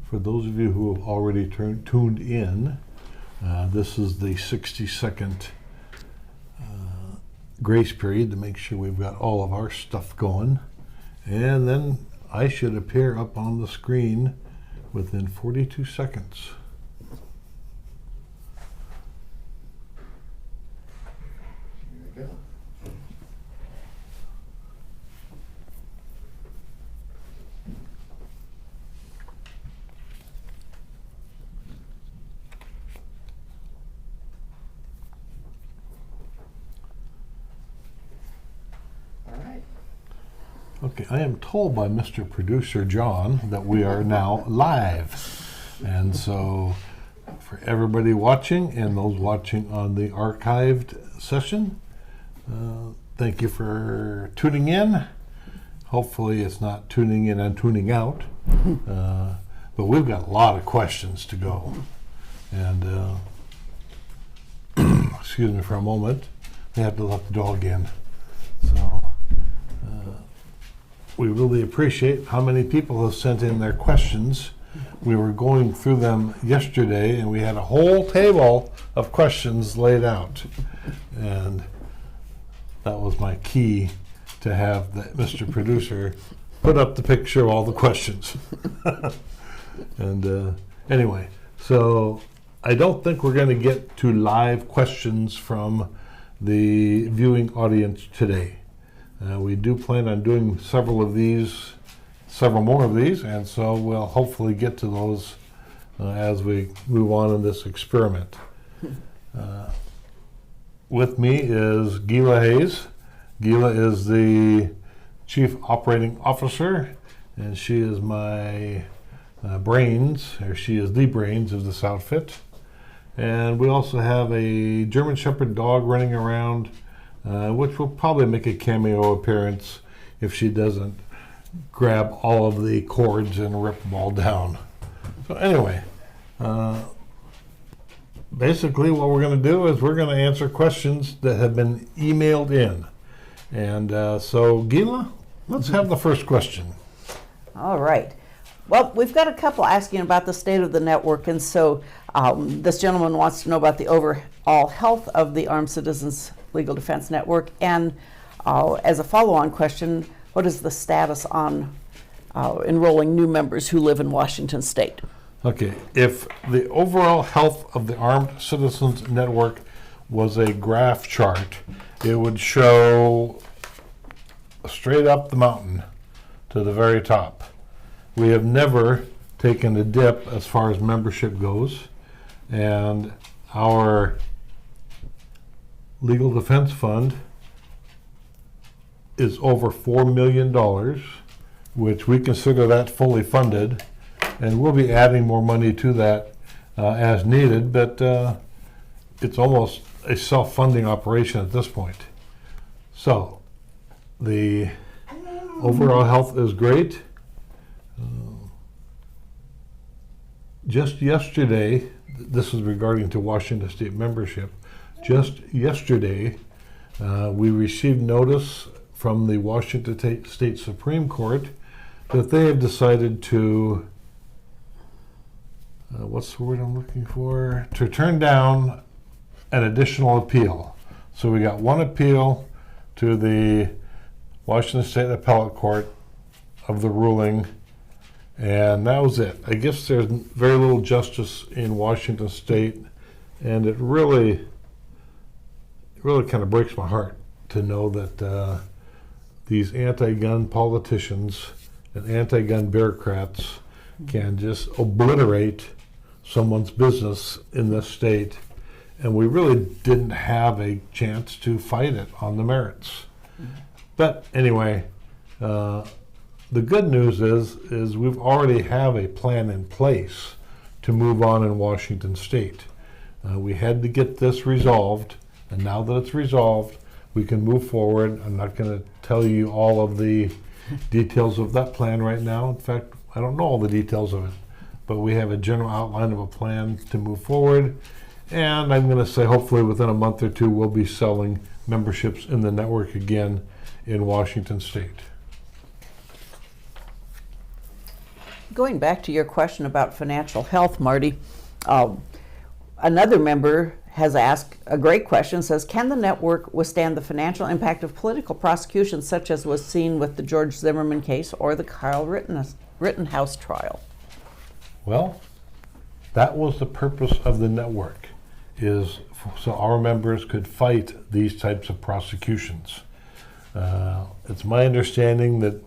For those of you who have already tuned in, this is the 60-second grace period to make sure we've got all of our stuff going. And then I should appear up on the screen within 42 seconds. Here we go. Okay, I am told by Mr. Producer John that we are now live. And so for everybody watching and those watching on the archived session, thank you for tuning in. Hopefully it's not tuning in and tuning out, but we've got a lot of questions to go. And excuse me for a moment, I have to let the dog in. So we really appreciate how many people have sent in their questions. We were going through them yesterday and we had a whole table of questions laid out. And that was my key to have Mr. Producer put up the picture of all the questions. And anyway, so I don't think we're going to get to live questions from the viewing audience today. We do plan on doing several more of these, and so we'll hopefully get to those as we move on in this experiment. With me is Gila Hayes. Gila is the Chief Operating Officer, and she is my brains, or she is the brains of this outfit. And we also have a German Shepherd dog running around, which will probably make a cameo appearance if she doesn't grab all of the cords and rip them all down. So anyway, basically what we're going to do is we're going to answer questions that have been emailed in. And so Gila, let's have the first question. All right. Well, we've got a couple asking about the state of the network, and so this gentleman wants to know about the overall health of the Armed Citizens Legal Defense Network, and as a follow-on question, what is the status on enrolling new members who live in Washington State? Okay, if the overall health of the Armed Citizens Network was a graph chart, it would show straight up the mountain to the very top. We have never taken a dip as far as membership goes, and our Legal Defense Fund is over $4 million, which we consider that fully funded, and we'll be adding more money to that as needed, but it's almost a self-funding operation at this point. So the overall health is great. Just yesterday, this is regarding to Washington State membership, just yesterday we received notice from the Washington State Supreme Court that they have decided to, what's the word I'm looking for? To turn down an additional appeal. So we got one appeal to the Washington State Appellate Court of the ruling, and that was it. I guess there's very little justice in Washington State, and it really kind of breaks my heart to know that these anti-gun politicians and anti-gun bureaucrats can just obliterate someone's business in this state, and we really didn't have a chance to fight it on the merits. But anyway, the good news is we've already have a plan in place to move on in Washington State. We had to get this resolved, and now that it's resolved, we can move forward. I'm not going to tell you all of the details of that plan right now. In fact, I don't know all the details of it, but we have a general outline of a plan to move forward, and I'm going to say hopefully within a month or two we'll be selling memberships in the network again in Washington State. Going back to your question about financial health, Marty, another member has asked a great question, says, can the network withstand the financial impact of political prosecution such as was seen with the George Zimmerman case or the Kyle Rittenhouse trial? Well, that was the purpose of the network, is so our members could fight these types of prosecutions. It's my understanding that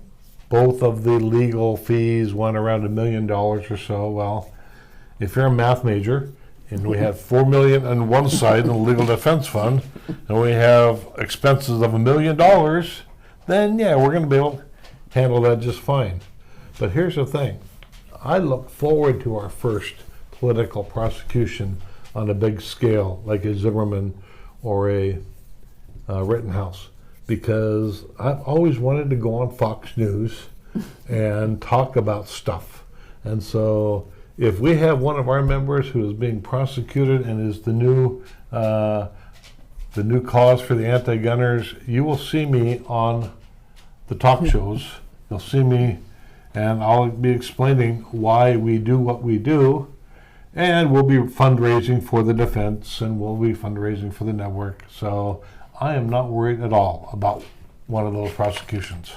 both of the legal fees went around $1 million or so. Well, if you're a math major, and we have $4 million on one side in the legal defense fund, and we have expenses of $1 million, then yeah, we're going to be able to handle that just fine. But here's the thing. I look forward to our first political prosecution on a big scale, like a Zimmerman or a Rittenhouse, because I've always wanted to go on Fox News and talk about stuff. And so if we have one of our members who is being prosecuted and is the new cause for the anti-gunners, you will see me on the talk shows. You'll see me, and I'll be explaining why we do what we do, and we'll be fundraising for the defense, and we'll be fundraising for the network. So I am not worried at all about one of those prosecutions.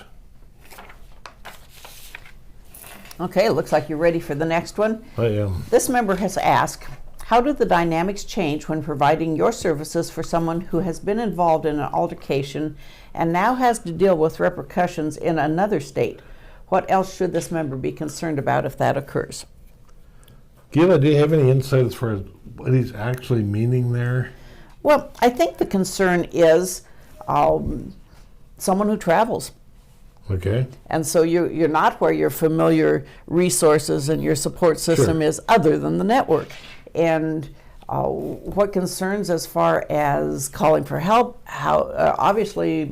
Okay, it looks like you're ready for the next one. I am. This member has asked, how do the dynamics change when providing your services for someone who has been involved in an altercation and now has to deal with repercussions in another state? What else should this member be concerned about if that occurs? Do you have any insight as far as what he's actually meaning there? Well, I think the concern is someone who travels. Okay. And so you're not where your familiar resources and your support system is other than the network. And what concerns as far as calling for help, how obviously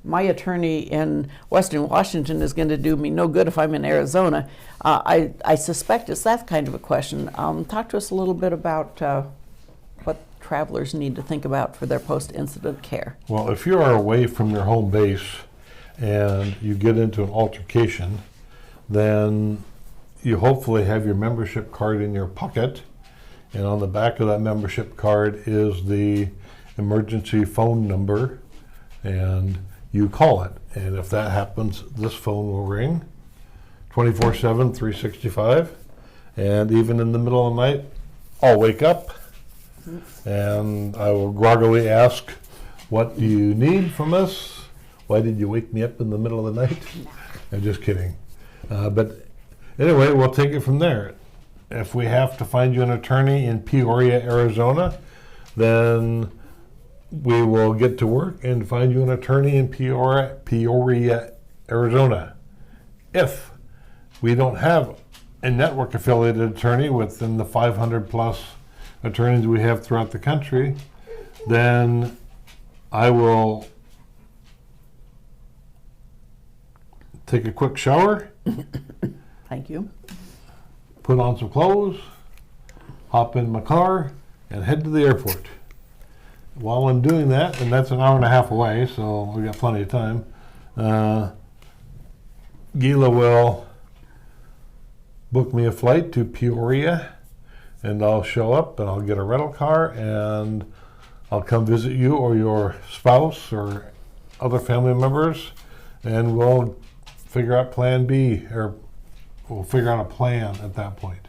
my attorney in Western Washington is going to do me no good if I'm in Arizona. I suspect it's that kind of a question. Talk to us a little bit about what travelers need to think about for their post-incident care. Well, if you are away from your home base and you get into an altercation, then you hopefully have your membership card in your pocket, and on the back of that membership card is the emergency phone number, and you call it. And if that happens, this phone will ring 24/7, 365, and even in the middle of the night, I'll wake up and I will groggily ask, what do you need from us? Why did you wake me up in the middle of the night? I'm just kidding. But anyway, we'll take it from there. If we have to find you an attorney in Peoria, Arizona, then we will get to work and find you an attorney in Peoria, Arizona. If we don't have a network affiliated attorney within the 500 plus attorneys we have throughout the country, then I will take a quick shower. Thank you. Put on some clothes, hop in my car, and head to the airport. While I'm doing that, and that's an hour and a half away, so we got plenty of time, Gila will book me a flight to Peoria, and I'll show up and I'll get a rental car and I'll come visit you or your spouse or other family members, and we'll figure out plan B, or we'll figure out a plan at that point.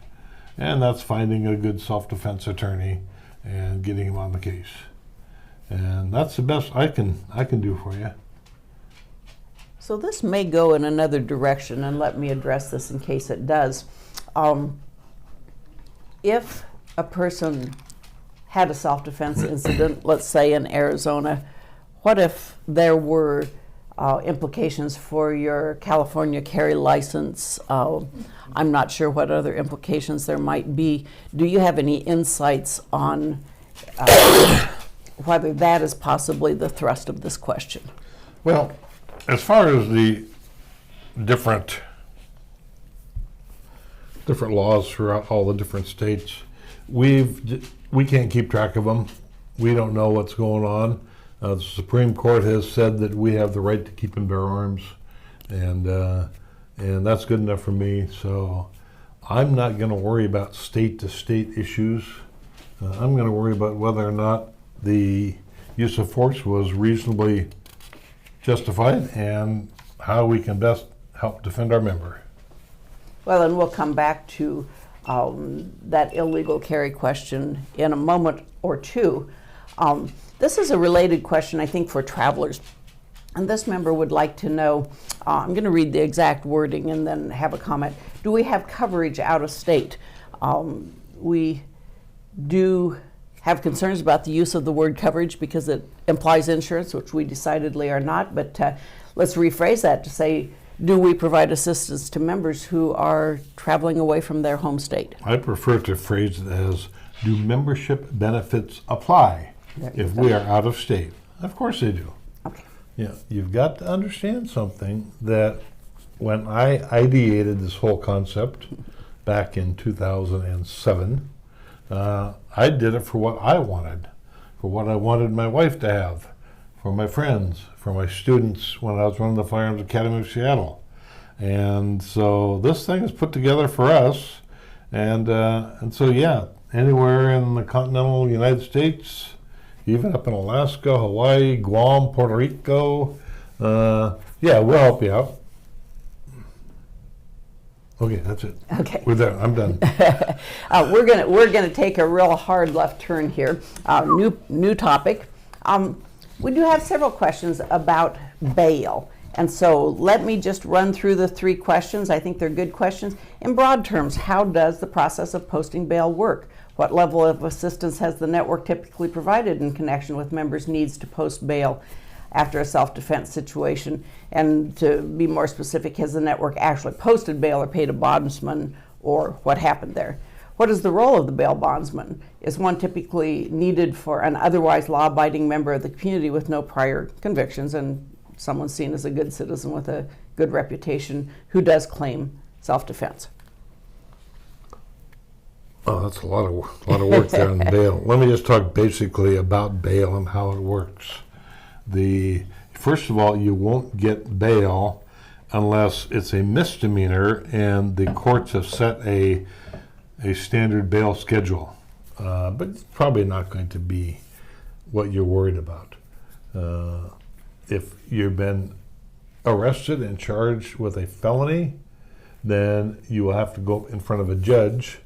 And that's finding a good self-defense attorney and getting him on the case. And that's the best I can do for you. So this may go in another direction, and let me address this in case it does. If a person had a self-defense incident, let's say in Arizona, what if there were implications for your California carry license? I'm not sure what other implications there might be. Do you have any insights on whether that is possibly the thrust of this question? Well, as far as the different laws throughout all the different states, we can't keep track of them. We don't know what's going on. The Supreme Court has said that we have the right to keep and bear arms, and that's good enough for me. So I'm not going to worry about state-to-state issues. I'm going to worry about whether or not the use of force was reasonably justified and how we can best help defend our member. Well, and we'll come back to that illegal carry question in a moment or two. This is a related question, I think, for travelers. And this member would like to know, I'm going to read the exact wording and then have a comment. Do we have coverage out of state? We do have concerns about the use of the word coverage because it implies insurance, which we decidedly are not. But let's rephrase that to say, do we provide assistance to members who are traveling away from their home state? I prefer to phrase it as, do membership benefits apply if we are out of state? Of course they do. Okay. Yeah, you've got to understand something, that when I ideated this whole concept back in 2007, I did it for what I wanted, my wife to have, for my friends, for my students when I was running the Firearms Academy of Seattle. And so this thing is put together for us. And so, yeah, anywhere in the continental United States, even up in Alaska, Hawaii, Guam, Puerto Rico, yeah, we'll help you out. Okay, that's it. Okay. We're there. I'm done. We're gonna take a real hard left turn here. New topic. We do have several questions about bail, and so let me just run through the 3 questions. I think they're good questions. In broad terms, how does the process of posting bail work? What level of assistance has the network typically provided in connection with members' needs to post bail after a self-defense situation? And to be more specific, has the network actually posted bail or paid a bondsman, or what happened there? What is the role of the bail bondsman? Is one typically needed for an otherwise law-abiding member of the community with no prior convictions and someone seen as a good citizen with a good reputation who does claim self-defense? Oh, that's a lot of work there on bail. Let me just talk basically about bail and how it works. First of all, you won't get bail unless it's a misdemeanor and the courts have set a standard bail schedule. But it's probably not going to be what you're worried about. If you've been arrested and charged with a felony, then you will have to go in front of a judge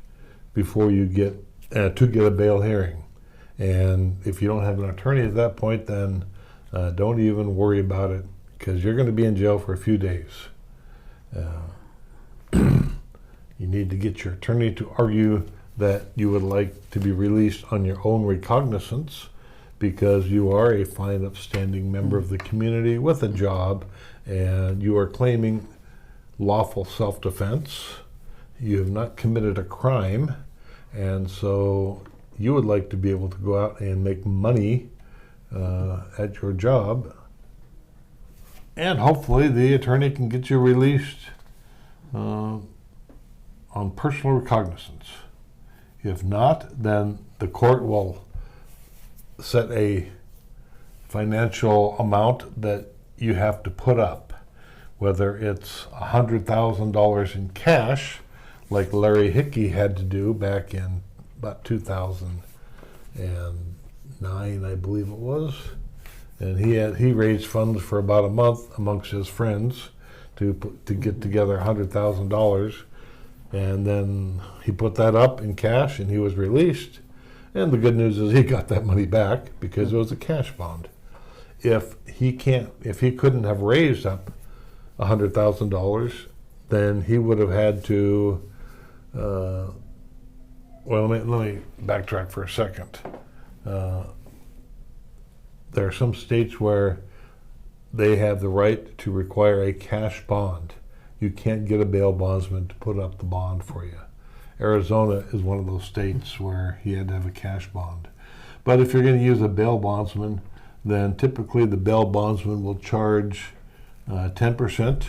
before you get to get a bail hearing. And if you don't have an attorney at that point, then don't even worry about it, because you're going to be in jail for a few days. You need to get your attorney to argue that you would like to be released on your own recognizance, because you are a fine, upstanding member of the community with a job, and you are claiming lawful self-defense. You have not committed a crime, and so you would like to be able to go out and make money at your job, and hopefully the attorney can get you released on personal recognizance. If not, then the court will set a financial amount that you have to put up, whether it's $100,000 in cash, like Larry Hickey had to do back in about 2009, I believe it was. And he raised funds for about a month amongst his friends to get together $100,000, and then he put that up in cash and he was released. And the good news is he got that money back because it was a cash bond. If he couldn't have raised up $100,000, then he would have had to. Well, let me backtrack for a second. There are some states where they have the right to require a cash bond. You can't get a bail bondsman to put up the bond for you. Arizona is one of those states where he had to have a cash bond. But if you're going to use a bail bondsman, then typically the bail bondsman will charge 10%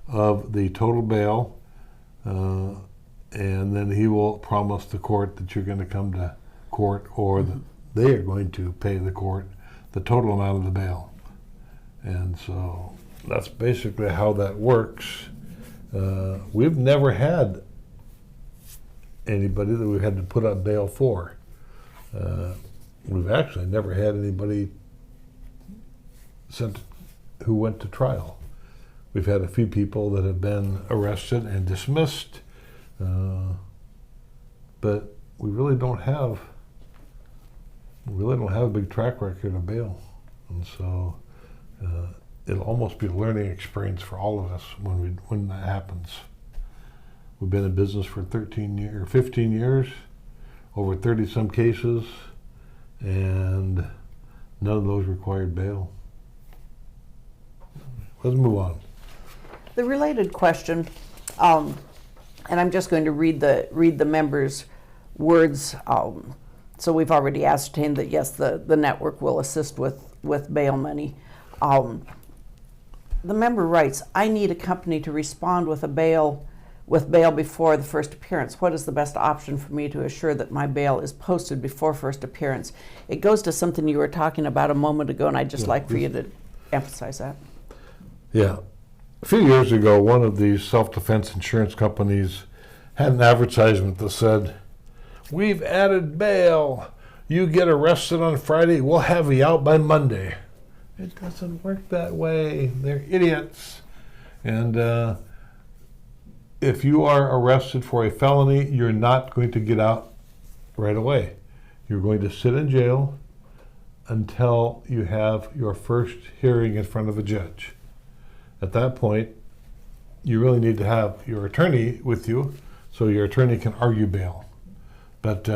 of the total bail, and then he will promise the court that you're going to come to court, or that they are going to pay the court the total amount of the bail. And so that's basically how that works. We've never had anybody that we had to put up bail for. We've actually never had anybody sent who went to trial. We've had a few people that have been arrested and dismissed, but we really don't have a big track record of bail, and so it'll almost be a learning experience for all of us when that happens. We've been in business for 15 years, over 30 some cases, and none of those required bail. Let's move on. The related question, and I'm just going to read the members' words. So we've already ascertained that yes, the network will assist with bail money. The member writes, "I need a company to respond with bail before the first appearance. What is the best option for me to assure that my bail is posted before first appearance?" It goes to something you were talking about a moment ago, and I'd just like for you to emphasize that. Yeah. A few years ago, one of these self-defense insurance companies had an advertisement that said, "We've added bail. You get arrested on Friday, we'll have you out by Monday." It doesn't work that way. They're idiots. And if you are arrested for a felony, you're not going to get out right away. You're going to sit in jail until you have your first hearing in front of a judge. At that point, you really need to have your attorney with you so your attorney can argue bail. But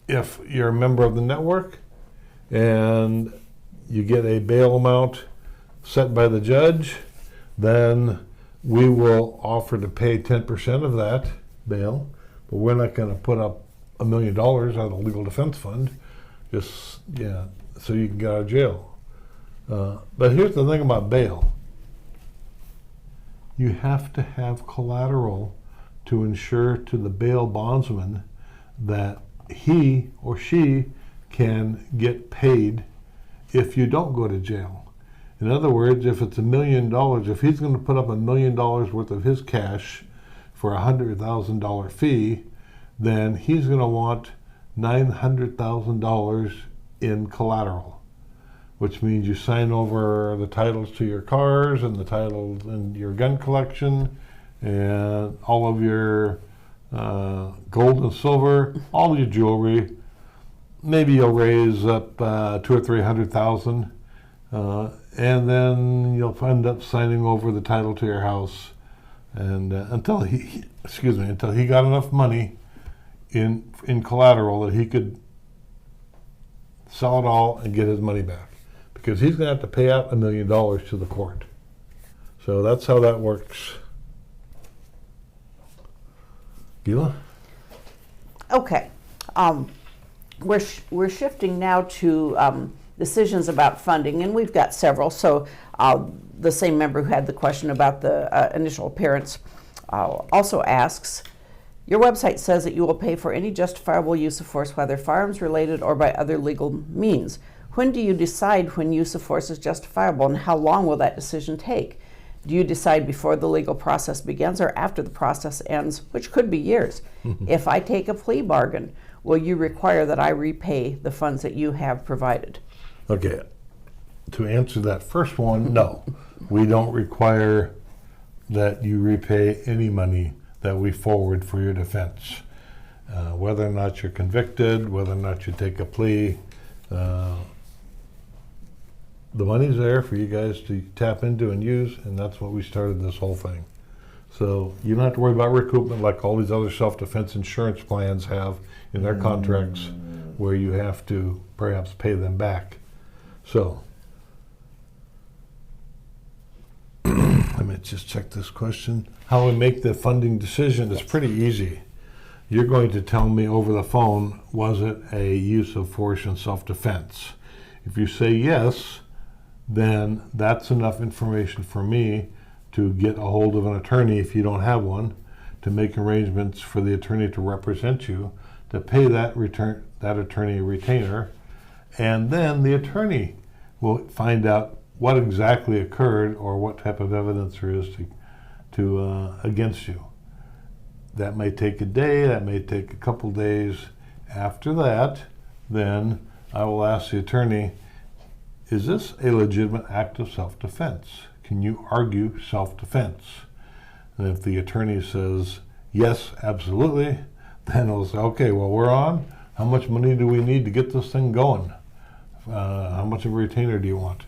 if you're a member of the network and you get a bail amount set by the judge, then we will offer to pay 10% of that bail, but we're not going to put up $1 million out of the legal defense fund, just, so you can get out of jail. But here's the thing about bail. You have to have collateral to ensure to the bail bondsman that he or she can get paid if you don't go to jail. In other words, if it's $1 million, if he's going to put up $1 million worth of his cash for a $100,000 fee, then he's going to want $900,000 in collateral, which means you sign over the titles to your cars and the titles in your gun collection and all of your gold and silver, all your jewelry. Maybe you'll raise up $200,000 or $300,000, and then you'll end up signing over the title to your house, and until he got enough money in collateral that he could sell it all and get his money back, because he's going to have to pay out $1 million to the court. So that's how that works. Gila? Okay. We're shifting now to decisions about funding, and we've got several. So the same member who had the question about the initial appearance also asks, your website says that you will pay for any justifiable use of force, whether firearms related or by other legal means. When do you decide when use of force is justifiable, and how long will that decision take? Do you decide before the legal process begins or after the process ends, which could be years? If I take a plea bargain, will you require that I repay the funds that you have provided? Okay, to answer that first one, no. We don't require that you repay any money that we forward for your defense. Whether or not you're convicted, whether or not you take a plea, the money's there for you guys to tap into and use, and that's what we started this whole thing. So you don't have to worry about recoupment like all these other self-defense insurance plans have in their contracts, where you have to perhaps pay them back. So let me just check this question. How we make the funding decision is pretty easy. You're going to tell me over the phone, was it a use of force in self-defense? If you say yes, then that's enough information for me to get a hold of an attorney, if you don't have one, to make arrangements for the attorney to represent you, to pay that attorney a retainer, and then the attorney will find out what exactly occurred or what type of evidence there is to against you. That may take a day, that may take a couple days. After that, then I will ask the attorney, is this a legitimate act of self-defense? Can you argue self-defense? And if the attorney says, yes, absolutely, then I'll say, okay, well, we're on. How much money do we need to get this thing going? How much of a retainer do you want?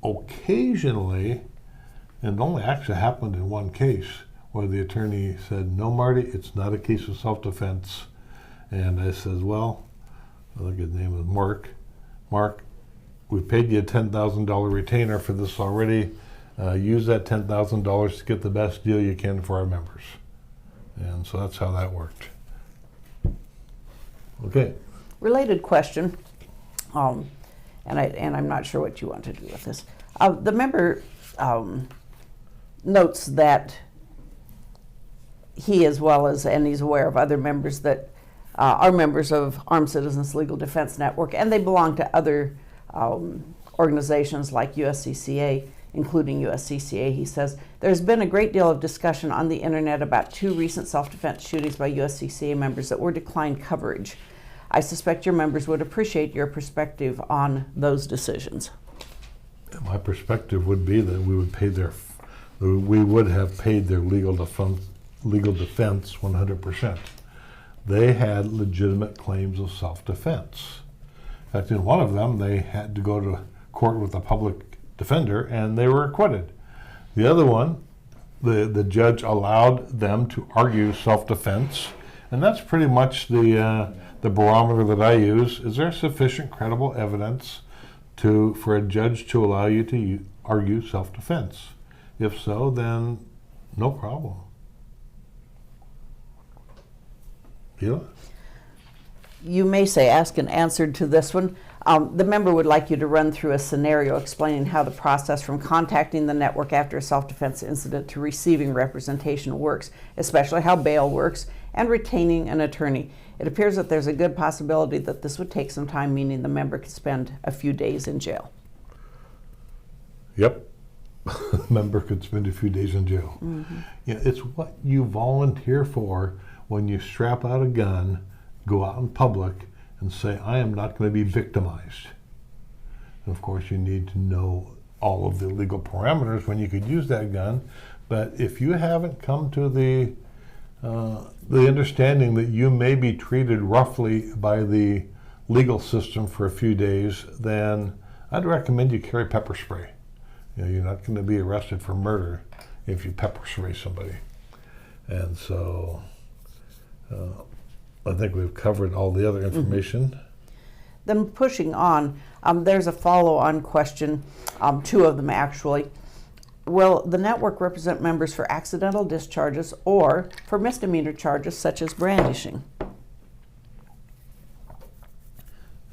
Occasionally, and it only actually happened in one case, where the attorney said, no, Marty, it's not a case of self-defense. And I says, well, I think his name is Mark. Mark, we paid you a $10,000 retainer for this already. Use that $10,000 to get the best deal you can for our members. And so that's how that worked. Okay. Related question, and I'm not sure what you want to do with this. The member notes that he, as well as, and he's aware of other members that are members of Armed Citizens Legal Defense Network, and they belong to other organizations like USCCA, including USCCA. He says, there's been a great deal of discussion on the internet about 2 recent self-defense shootings by USCCA members that were declined coverage. I suspect your members would appreciate your perspective on those decisions. My perspective would be that we would have paid their legal defense 100%. They had legitimate claims of self-defense. In fact, in one of them, they had to go to court with a public defender, and they were acquitted. The other one, the judge allowed them to argue self-defense, and that's pretty much the barometer that I use. Is there sufficient credible evidence for a judge to allow you to argue self-defense? If so, then no problem. Yeah. You may say, ask and answer to this one. The member would like you to run through a scenario explaining how the process from contacting the network after a self-defense incident to receiving representation works, especially how bail works, and retaining an attorney. It appears that there's a good possibility that this would take some time, meaning the member could spend a few days in jail. Yep. Member could spend a few days in jail. Mm-hmm. Yeah, it's what you volunteer for when you strap out a gun, go out in public, and say, I am not going to be victimized. And of course, you need to know all of the legal parameters when you could use that gun. But if you haven't come to the understanding that you may be treated roughly by the legal system for a few days, then I'd recommend you carry pepper spray. You know, you're not going to be arrested for murder if you pepper spray somebody. And so I think we've covered all the other information. Mm-hmm. Then pushing on, there's a follow-on question, 2 of them actually. Will the network represent members for accidental discharges or for misdemeanor charges such as brandishing?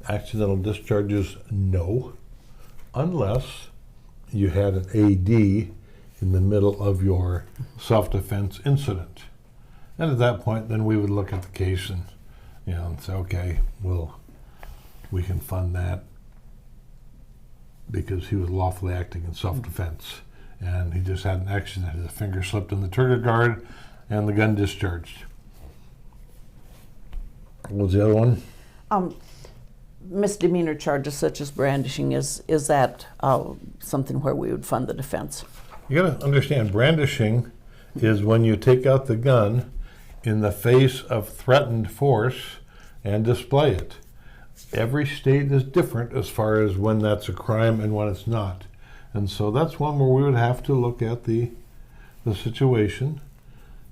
Accidental discharges, no, unless you had an AD in the middle of your self-defense incident. And at that point, then we would look at the case and, and say, okay, we can fund that because he was lawfully acting in self-defense. And he just had an accident. His finger slipped in the trigger guard and the gun discharged. What was the other one? Misdemeanor charges such as brandishing, is that something where we would fund the defense? You got to understand, brandishing is when you take out the gun in the face of threatened force and display it. Every state is different as far as when that's a crime and when it's not. And so that's one where we would have to look at the situation.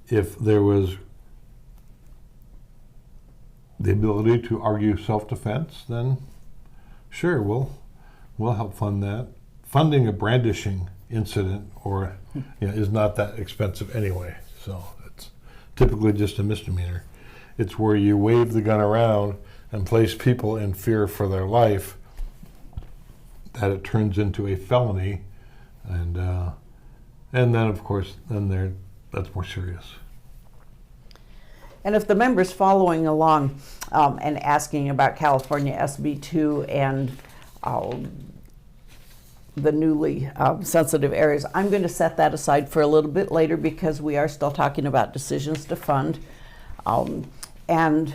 If there was the ability to argue self-defense, then sure, we'll help fund that. Funding a brandishing incident is not that expensive anyway, so it's typically just a misdemeanor. It's where you wave the gun around and place people in fear for their life that it turns into a felony, and then of course that's more serious. And if the member's following along and asking about California SB 2 and the newly sensitive areas. I'm going to set that aside for a little bit later because we are still talking about decisions to fund. And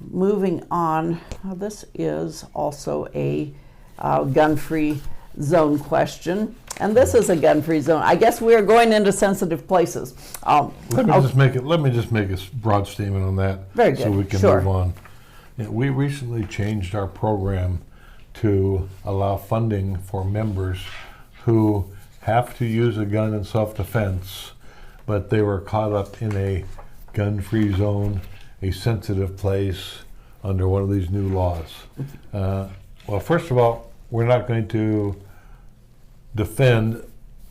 moving on, this is also a gun-free zone question. And this is a gun-free zone. I guess we are going into sensitive places. Let me just make a broad statement on that. Very good. So we can Sure. move on. Yeah, we recently changed our program to allow funding for members who have to use a gun in self-defense, but they were caught up in a gun-free zone, a sensitive place under one of these new laws. Well, first of all, we're not going to defend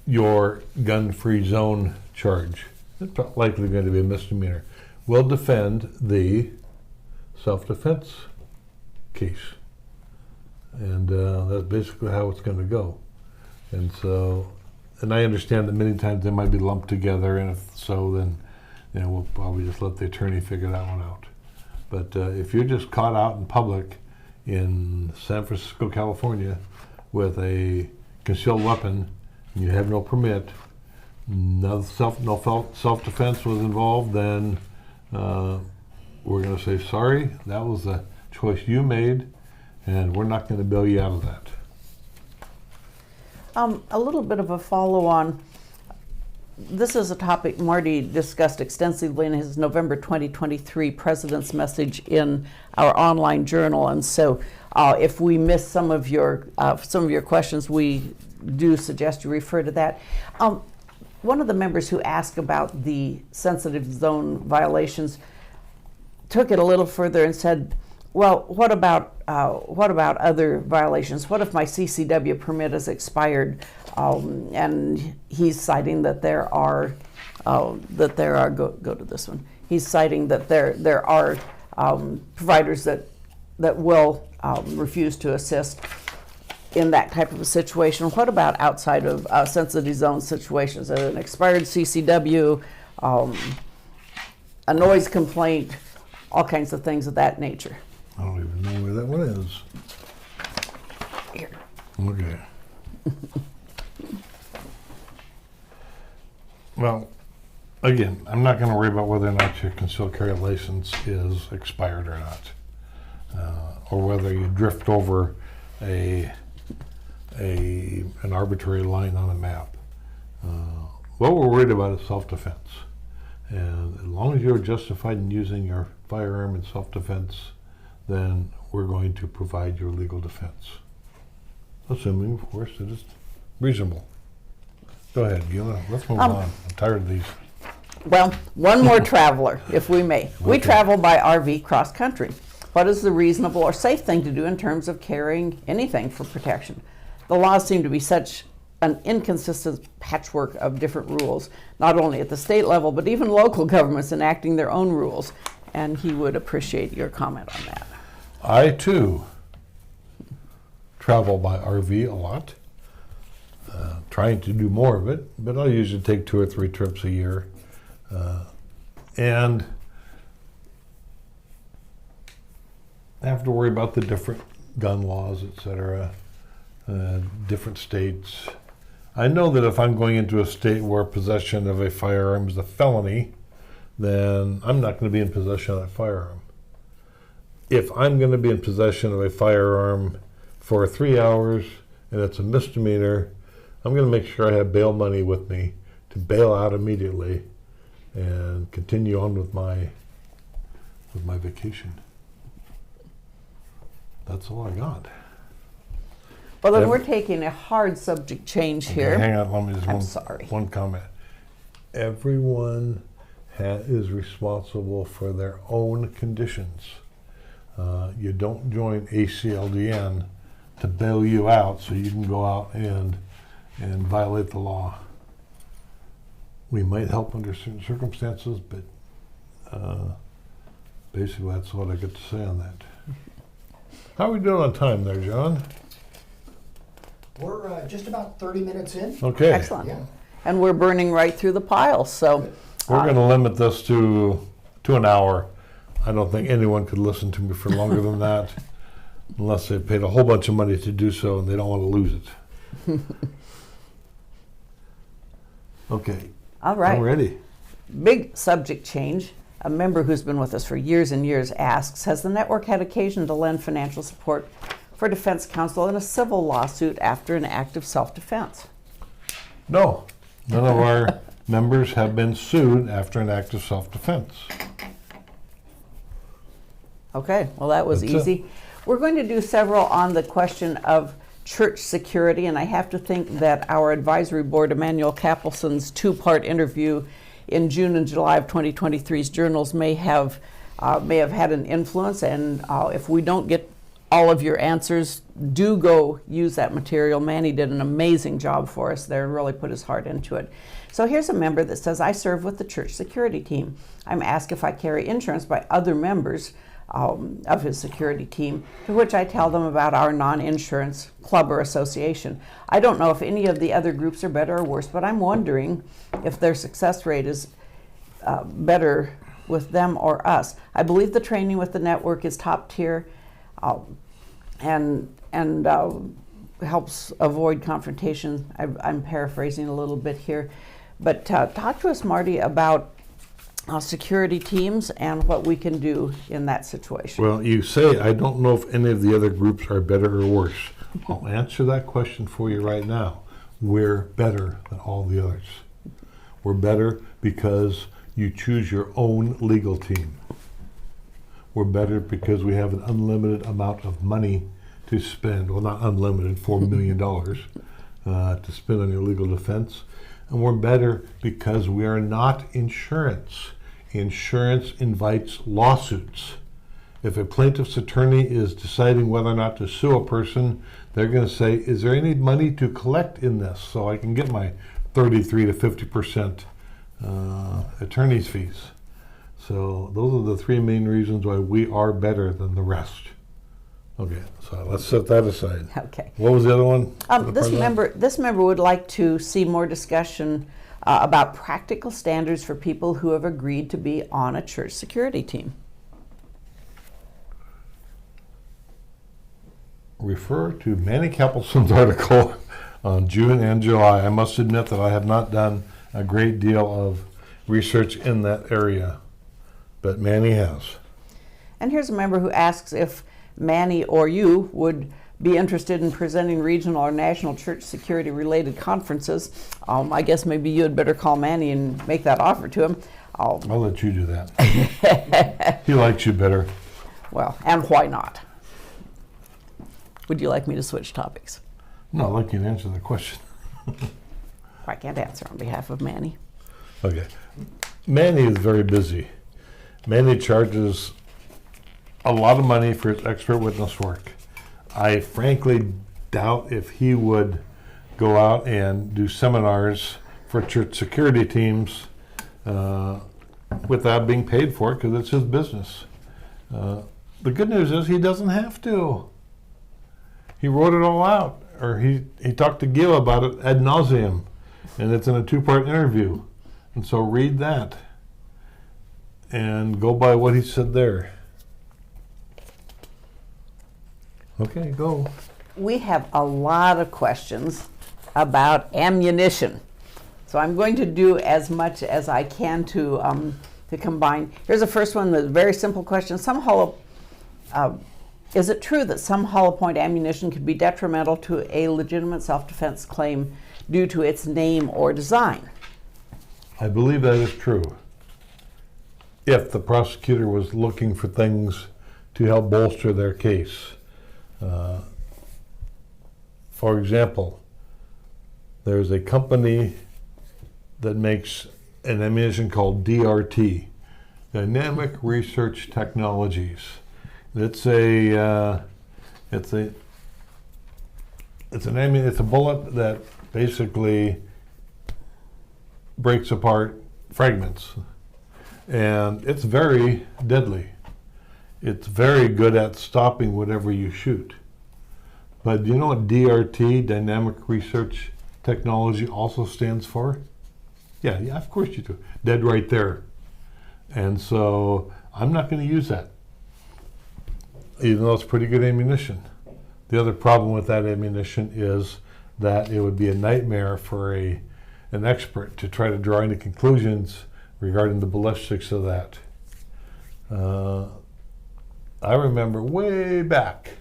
your gun-free zone charge. It's likely going to be a misdemeanor. We'll defend the self-defense case. And that's basically how it's going to go. And so, and I understand that many times they might be lumped together, and if so, then we'll probably just let the attorney figure that one out. But if you're just caught out in public in San Francisco, California, with a concealed weapon, and you have no permit, no self-defense was involved, then we're going to say, sorry, that was a choice you made, and we're not going to bail you out of that. A little bit of a follow-on. This is a topic Marty discussed extensively in his November 2023 President's Message in our online journal, and so if we miss some of your questions, we do suggest you refer to that. One of the members who asked about the sensitive zone violations took it a little further and said, well, what about other violations? What if my CCW permit is expired? And he's citing that there are go to this one. He's citing that there are providers that will refuse to assist in that type of a situation. What about outside of sensitive zone situations? An expired CCW, a noise complaint, all kinds of things of that nature. I don't even know where that one is. Here. Okay. Well, again, I'm not going to worry about whether or not your concealed carry license is expired or not, or whether you drift over an arbitrary line on a map. What we're worried about is self-defense, and as long as you're justified in using your firearm in self-defense, then we're going to provide your legal defense, assuming, of course, it is reasonable. Go ahead, Gila. Let's move on. I'm tired of these. Well, one more traveler, if we may. We Okay. travel by RV cross country. What is the reasonable or safe thing to do in terms of carrying anything for protection? The laws seem to be such an inconsistent patchwork of different rules, not only at the state level, but even local governments enacting their own rules. And he would appreciate your comment on that. I, too, travel by RV a lot, trying to do more of it, but I'll usually take 2 or 3 trips a year. And I have to worry about the different gun laws, etc., different states. I know that if I'm going into a state where possession of a firearm is a felony, then I'm not going to be in possession of that firearm. If I'm going to be in possession of a firearm for 3 hours and it's a misdemeanor, I'm going to make sure I have bail money with me to bail out immediately and continue on with my vacation. That's all I got. Well, then Yep. we're taking a hard subject change here. Okay, hang on, let me just I'm sorry. one comment. Everyone is responsible for their own conditions. You don't join ACLDN to bail you out so you can go out and violate the law. We might help under certain circumstances, but basically that's what I get to say on that. How are we doing on time there, John? We're just about 30 minutes in. Okay. Excellent. Yeah. And we're burning right through the pile, so We're going to limit this to an hour. I don't think anyone could listen to me for longer than that. unless they paid a whole bunch of money to do so and they don't want to lose it. Okay, All right. I'm ready. Big subject change. A member who's been with us for years and years asks, has the network had occasion to lend financial support for defense counsel in a civil lawsuit after an act of self-defense? No, none of our members have been sued after an act of self-defense. Okay, well, that was That's easy. We're going to do several on the question of church security, and I have to think that our advisory board, Emmanuel Capelson's two-part interview in June and July of 2023's journals may have had an influence, and if we don't get all of your answers, do go use that material. Manny did an amazing job for us there and really put his heart into it. So here's a member that says, I serve with the church security team. I'm asked if I carry insurance by other members of his security team, to which I tell them about our non-insurance club or association. I don't know if any of the other groups are better or worse, but I'm wondering if their success rate is better with them or us. I believe the training with the network is top tier and helps avoid confrontation. I'm paraphrasing a little bit here, but talk to us, Marty, about security teams and what we can do in that situation. Well, you say, I don't know if any of the other groups are better or worse. I'll answer that question for you right now. We're better than all the others. We're better because you choose your own legal team. We're better because we have an unlimited amount of money to spend. Well, not unlimited, $4 million to spend on your legal defense. And we're better because we are not insurance. Insurance invites lawsuits. If a plaintiff's attorney is deciding whether or not to sue a person, they're going to say, is there any money to collect in this so I can get my 33 to 50% attorney's fees? So those are the three main reasons why we are better than the rest. Okay, so let's set that aside. Okay. What was the other one? This member would like to see more discussion about practical standards for people who have agreed to be on a church security team. Refer to Manny Capelson's article on June and July. I must admit that I have not done a great deal of research in that area, but Manny has. And here's a member who asks if Manny or you would be interested in presenting regional or national church security related conferences. I guess maybe you had better call Manny and make that offer to him. I'll let you do that. He likes you better. Well, and why not? Would you like me to switch topics? No, I'd like you to answer the question. I can't answer on behalf of Manny. Okay. Manny is very busy. Manny charges a lot of money for his expert witness work. I frankly doubt if he would go out and do seminars for church security teams without being paid for it, because it's his business. The good news is he doesn't have to. He wrote it all out, or he talked to Gil about it ad nauseum, and it's in a two-part interview. And so read that and go by what he said there. Okay, go. We have a lot of questions about ammunition. So I'm going to do as much as I can to combine. Here's the first one, the very simple question. Is it true that some hollow point ammunition could be detrimental to a legitimate self-defense claim due to its name or design? I believe that is true. If the prosecutor was looking for things to help bolster their case. For example, there's a company that makes an ammunition called DRT, Dynamic Research Technologies. It's a bullet that basically breaks apart fragments, and it's very deadly. It's very good at stopping whatever you shoot. But do you know what DRT, Dynamic Research Technology, also stands for? Yeah, of course you do. Dead right there. And so I'm not going to use that. even though it's pretty good ammunition. The other problem with that ammunition is that it would be a nightmare for an expert to try to draw any conclusions regarding the ballistics of that. I remember way back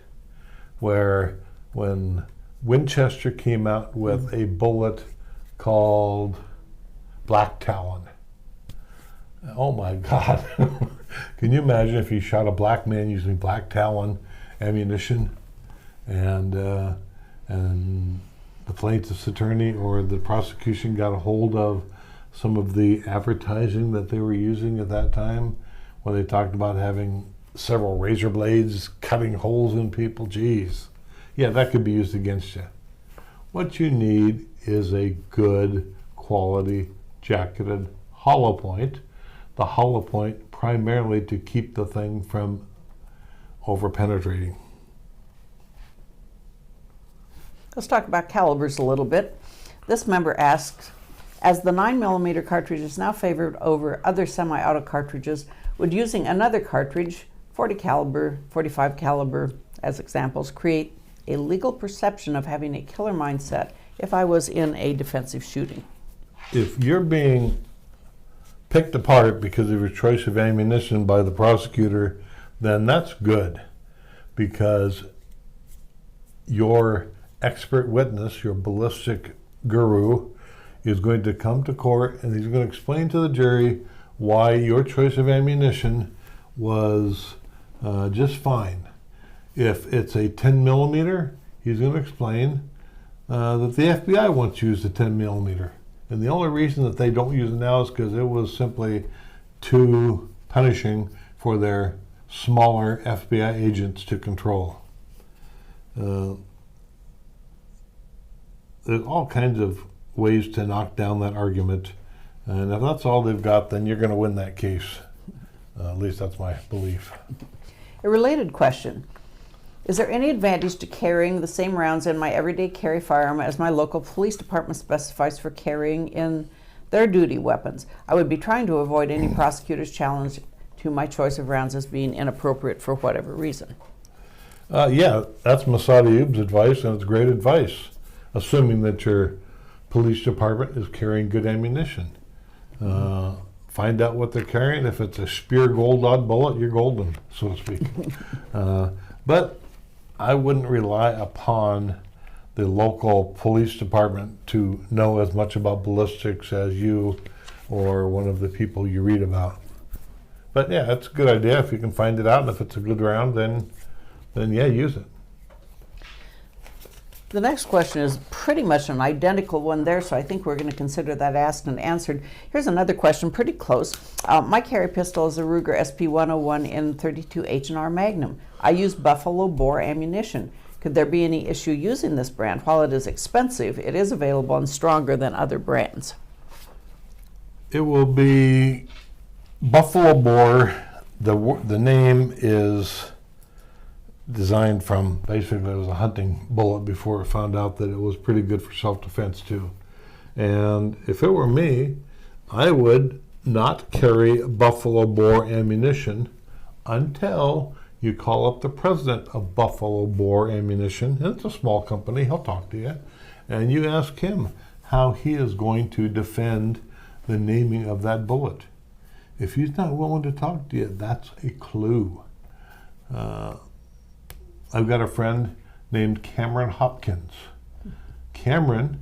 when Winchester came out with a bullet called Black Talon. Oh my God. Can you imagine if you shot a black man using Black Talon ammunition and the plaintiff's attorney or the prosecution got a hold of some of the advertising that they were using at that time when they talked about having several razor blades cutting holes in people? Geez. Yeah, that could be used against you. What you need is a good quality jacketed hollow point. The hollow point primarily to keep the thing from over penetrating. Let's talk about calibers a little bit. This member asks, as the 9mm cartridge is now favored over other semi-auto cartridges, would using another cartridge, 40 caliber, 45 caliber as examples, create a legal perception of having a killer mindset if I was in a defensive shooting? If you're being picked apart because of your choice of ammunition by the prosecutor, then that's good, because your expert witness, your ballistic guru, is going to come to court and he's going to explain to the jury why your choice of ammunition was just fine. If it's a 10mm, he's going to explain that the FBI once used a 10mm. And the only reason that they don't use it now is because it was simply too punishing for their smaller FBI agents to control. There's all kinds of ways to knock down that argument. And if that's all they've got, then you're going to win that case. At least that's my belief. A related question. Is there any advantage to carrying the same rounds in my everyday carry firearm as my local police department specifies for carrying in their duty weapons? I would be trying to avoid any prosecutor's challenge to my choice of rounds as being inappropriate for whatever reason. Yeah, that's Masada Ayoub's advice, and it's great advice, assuming that your police department is carrying good ammunition. Find out what they're carrying. If it's a Speer Gold Dot bullet, you're golden, so to speak. But I wouldn't rely upon the local police department to know as much about ballistics as you or one of the people you read about. But yeah, it's a good idea if you can find it out, and if it's a good round, then yeah, use it. The next question is pretty much an identical one there, so I think we're going to consider that asked and answered. Here's another question, pretty close. My carry pistol is a Ruger SP-101 in 32 H&R Magnum. I use buffalo bore ammunition. Could there be any issue using this brand? While it is expensive, it is available and stronger than other brands. It will be buffalo bore. The name is designed from, basically it was a hunting bullet before it found out that it was pretty good for self-defense too. And if it were me, I would not carry buffalo bore ammunition until you call up the president of Buffalo Bore Ammunition, and it's a small company, he'll talk to you, and you ask him how he is going to defend the naming of that bullet. If he's not willing to talk to you, that's a clue. I've got a friend named Cameron Hopkins. Cameron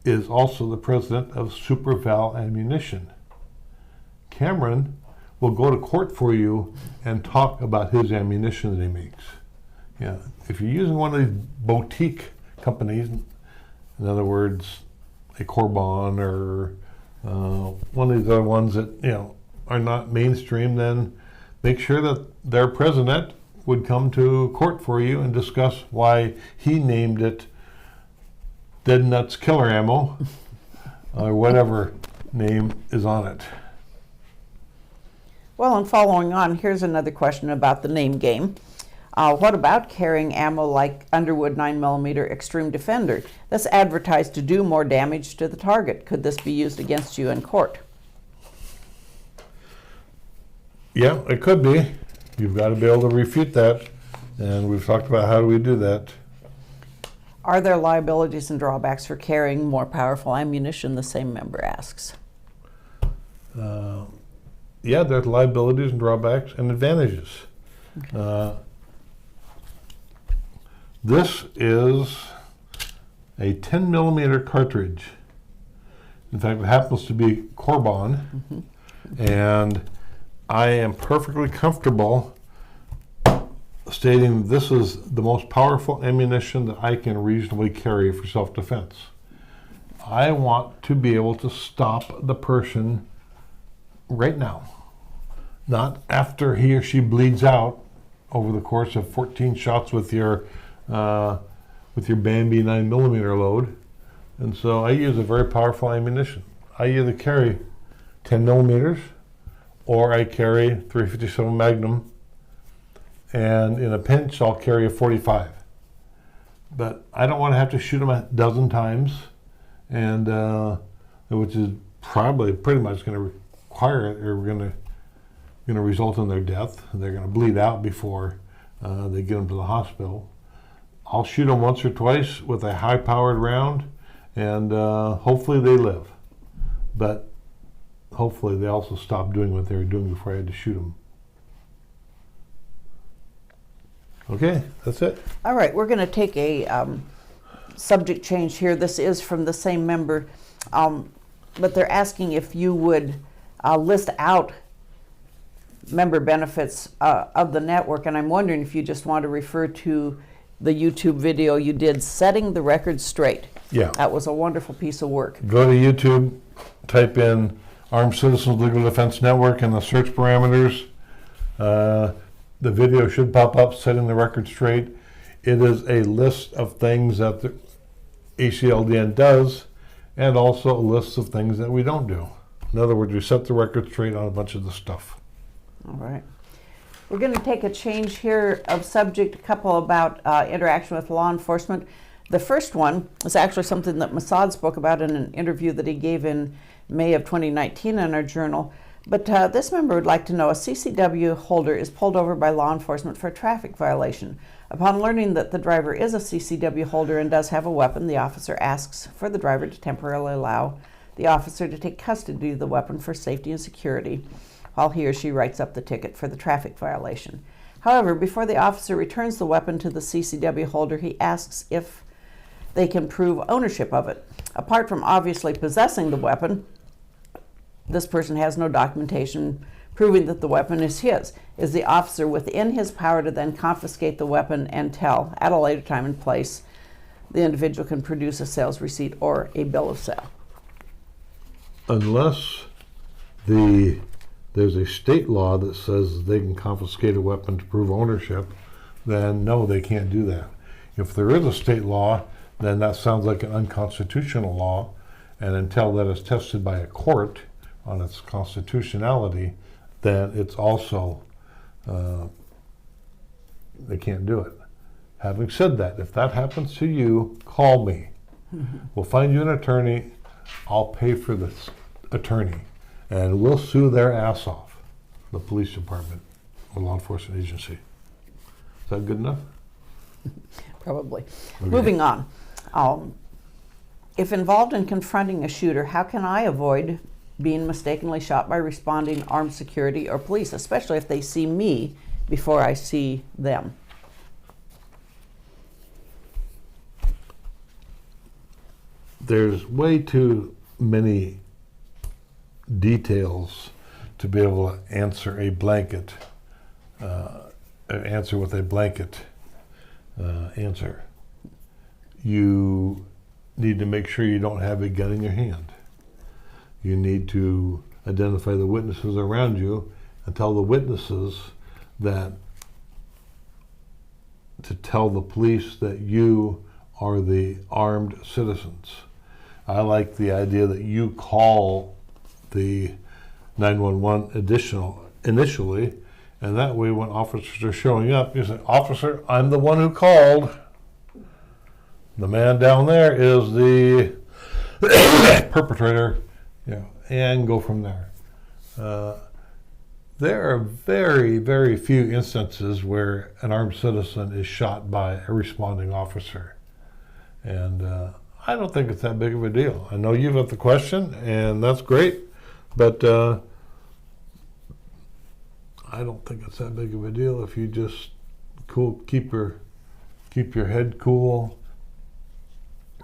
is also the president of Super Val Ammunition. Cameron will go to court for you and talk about his ammunition that he makes. Yeah, if you're using one of these boutique companies, in other words, a Corbon or one of these other ones that are not mainstream, then make sure that their president would come to court for you and discuss why he named it Dead Nuts Killer Ammo or whatever name is on it. Well, and following on, here's another question about the name game. What about carrying ammo like Underwood 9mm Extreme Defender that's advertised to do more damage to the target? Could this be used against you in court? Yeah, it could be. You've got to be able to refute that, and we've talked about how do we do that. Are there liabilities and drawbacks for carrying more powerful ammunition, the same member asks. Yeah, there's liabilities and drawbacks and advantages. Okay. This is a 10 millimeter cartridge. In fact, it happens to be Corbon, and I am perfectly comfortable stating this is the most powerful ammunition that I can reasonably carry for self-defense. I want to be able to stop the person right now, not after he or she bleeds out over the course of 14 shots with your Bambi 9 millimeter load. And so I use a very powerful ammunition. I either carry 10 millimeters or I carry .357 Magnum, and in a pinch I'll carry a 45. But I don't want to have to shoot them a dozen times, and which is probably pretty much going to require it, or going to result in their death. They're going to bleed out before they get them to the hospital. I'll shoot them once or twice with a high-powered round, and hopefully they live. But hopefully they also stop doing what they were doing before I had to shoot them. Okay, that's it. All right, we're going to take a subject change here. This is from the same member, but they're asking if you would list out member benefits of the network, and I'm wondering if you just want to refer to the YouTube video you did, Setting the Record Straight. Yeah. That was a wonderful piece of work. Go to YouTube, type in Armed Citizens Legal Defense Network in the search parameters. The video should pop up, Setting the Record Straight. It is a list of things that the ACLDN does, and also a list of things that we don't do. In other words, we set the record straight on a bunch of the stuff. All right. We're going to take a change here of subject, a couple about interaction with law enforcement. The first one is actually something that Mossad spoke about in an interview that he gave in May of 2019 in our journal. But this member would like to know, a CCW holder is pulled over by law enforcement for a traffic violation. Upon learning that the driver is a CCW holder and does have a weapon, the officer asks for the driver to temporarily allow the officer to take custody of the weapon for safety and security, while he or she writes up the ticket for the traffic violation. However, before the officer returns the weapon to the CCW holder, he asks if they can prove ownership of it. Apart from obviously possessing the weapon, this person has no documentation proving that the weapon is his. Is the officer within his power to then confiscate the weapon and tell, at a later time and place, the individual can produce a sales receipt or a bill of sale? Unless there's a state law that says they can confiscate a weapon to prove ownership, then no, they can't do that. If there is a state law, then that sounds like an unconstitutional law, and until that is tested by a court on its constitutionality, then it's also, they can't do it. Having said that, if that happens to you, call me. We'll find you an attorney. I'll pay for this attorney, and we'll sue their ass off, the police department or law enforcement agency. Is that good enough? Probably. Okay. Moving on. If involved in confronting a shooter, how can I avoid being mistakenly shot by responding armed security or police, especially if they see me before I see them? There's way too many details to be able to answer a blanket, answer with a blanket answer. You need to make sure you don't have a gun in your hand. You need to identify the witnesses around you and tell the witnesses that, to tell the police that you are the armed citizens. I like the idea that you call the 911 initially, and that way when officers are showing up, you say, "Officer, I'm the one who called. The man down there is the perpetrator," and go from there. There are very, very few instances where an armed citizen is shot by a responding officer. And I don't think it's that big of a deal. I know you've got the question, and that's great, but I don't think it's that big of a deal if you just keep your head cool.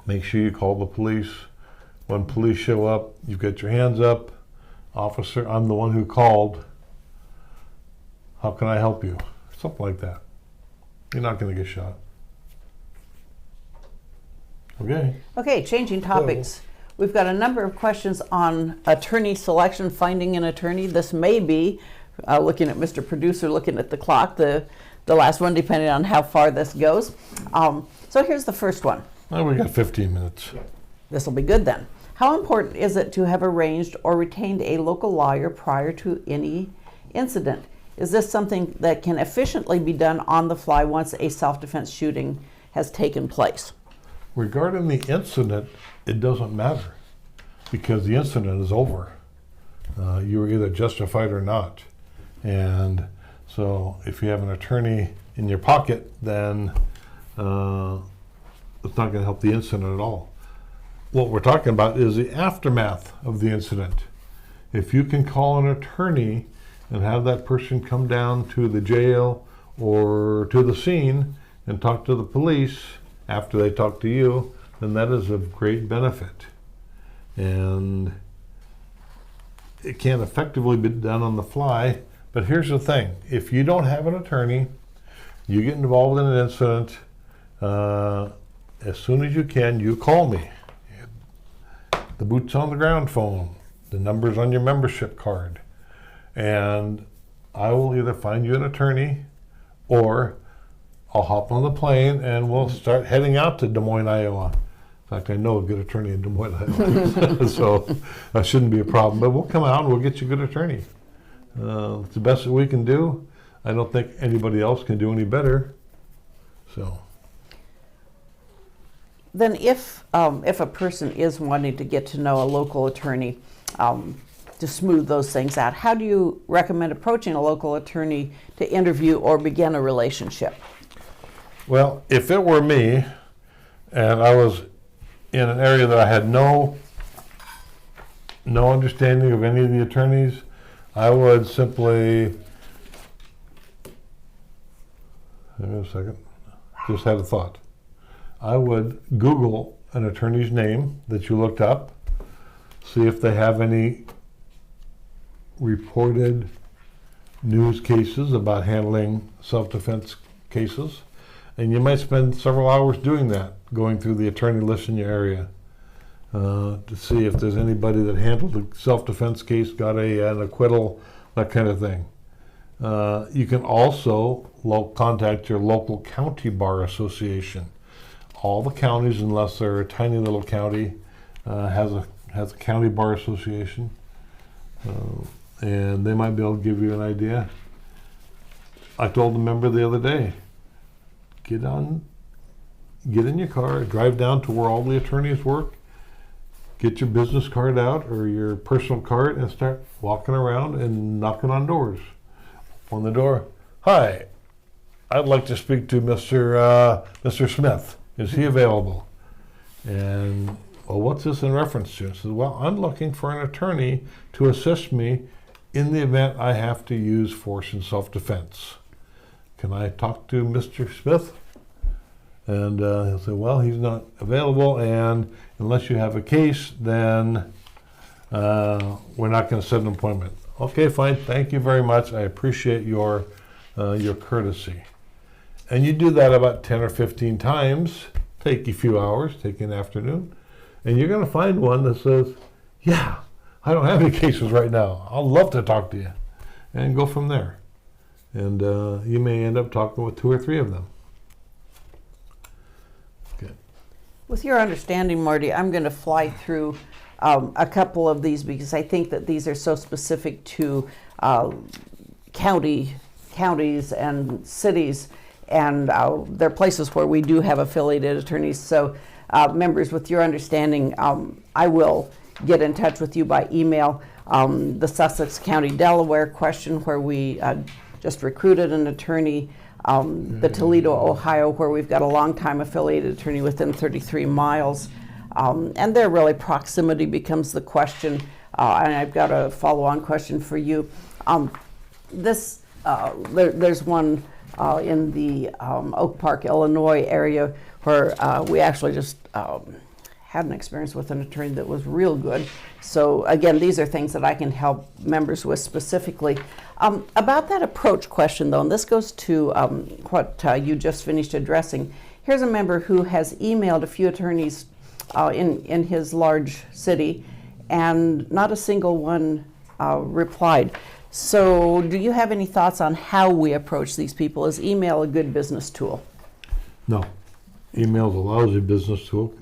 Make sure you call the police. When police show up, you've got your hands up. Officer, I'm the one who called. How can I help you? Something like that. You're not going to get shot. Okay. Okay, changing topics. We've got a number of questions on attorney selection, finding an attorney. This may be, looking at Mr. Producer, looking at the clock, the last one, depending on how far this goes. So here's the first one. Well, we got 15 minutes. This will be good then. How important is it to have arranged or retained a local lawyer prior to any incident? Is this something that can efficiently be done on the fly once a self-defense shooting has taken place? Regarding the incident, it doesn't matter because the incident is over. You were either justified or not. And so if you have an attorney in your pocket, then it's not going to help the incident at all. What we're talking about is the aftermath of the incident. If you can call an attorney and have that person come down to the jail or to the scene and talk to the police after they talk to you, then that is of great benefit. And it can't effectively be done on the fly. But here's the thing. If you don't have an attorney, you get involved in an incident, as soon as you can, you call me. The boots on the ground phone, the number's on your membership card. And I will either find you an attorney or I'll hop on the plane and we'll start heading out to Des Moines, Iowa. In fact, I know a good attorney in Des Moines, Iowa. So that shouldn't be a problem. But we'll come out and we'll get you a good attorney. It's the best that we can do. I don't think anybody else can do any better. So. Then if a person is wanting to get to know a local attorney to smooth those things out, how do you recommend approaching a local attorney to interview or begin a relationship? Well, if it were me and I was in an area that I had no understanding of any of the attorneys, I would simply, hang on a second, just had a thought. I would Google an attorney's name that you looked up, see if they have any reported news cases about handling self-defense cases. And you might spend several hours doing that, going through the attorney list in your area to see if there's anybody that handled a self-defense case, got an acquittal, that kind of thing. You can also contact your local county bar association. All the counties, unless they're a tiny little county, has a county bar association, and they might be able to give you an idea. I told a member the other day, get in your car, drive down to where all the attorneys work, get your business card out or your personal card and start walking around and knocking on doors. On the door, hi, I'd like to speak to Mr. Smith. Is he available? And, well, what's this in reference to? I said, well, I'm looking for an attorney to assist me in the event I have to use force in self-defense. Can I talk to Mr. Smith? And he'll say, well, he's not available, and unless you have a case, then we're not going to set an appointment. Okay, fine. Thank you very much. I appreciate your courtesy. And you do that about 10 or 15 times. Take a few hours, take an afternoon, and you're going to find one that says, yeah, I don't have any cases right now. I'll love to talk to you. And go from there. And you may end up talking with 2 or 3 of them. Okay. With your understanding, Marty, I'm going to fly through a couple of these because I think that these are so specific to counties and cities, and there are places where we do have affiliated attorneys. So members, with your understanding, I will get in touch with you by email. the Sussex County, Delaware question where we just recruited an attorney, the Toledo, Ohio, where we've got a longtime affiliated attorney within 33 miles. And there really proximity becomes the question. And I've got a follow-on question for you. There's one in the Oak Park, Illinois area where we actually just had an experience with an attorney that was real good. So again, these are things that I can help members with specifically. About that approach question though, and this goes to what you just finished addressing. Here's a member who has emailed a few attorneys in his large city, and not a single one replied. So do you have any thoughts on how we approach these people? Is email a good business tool? No. Email's a lousy business tool.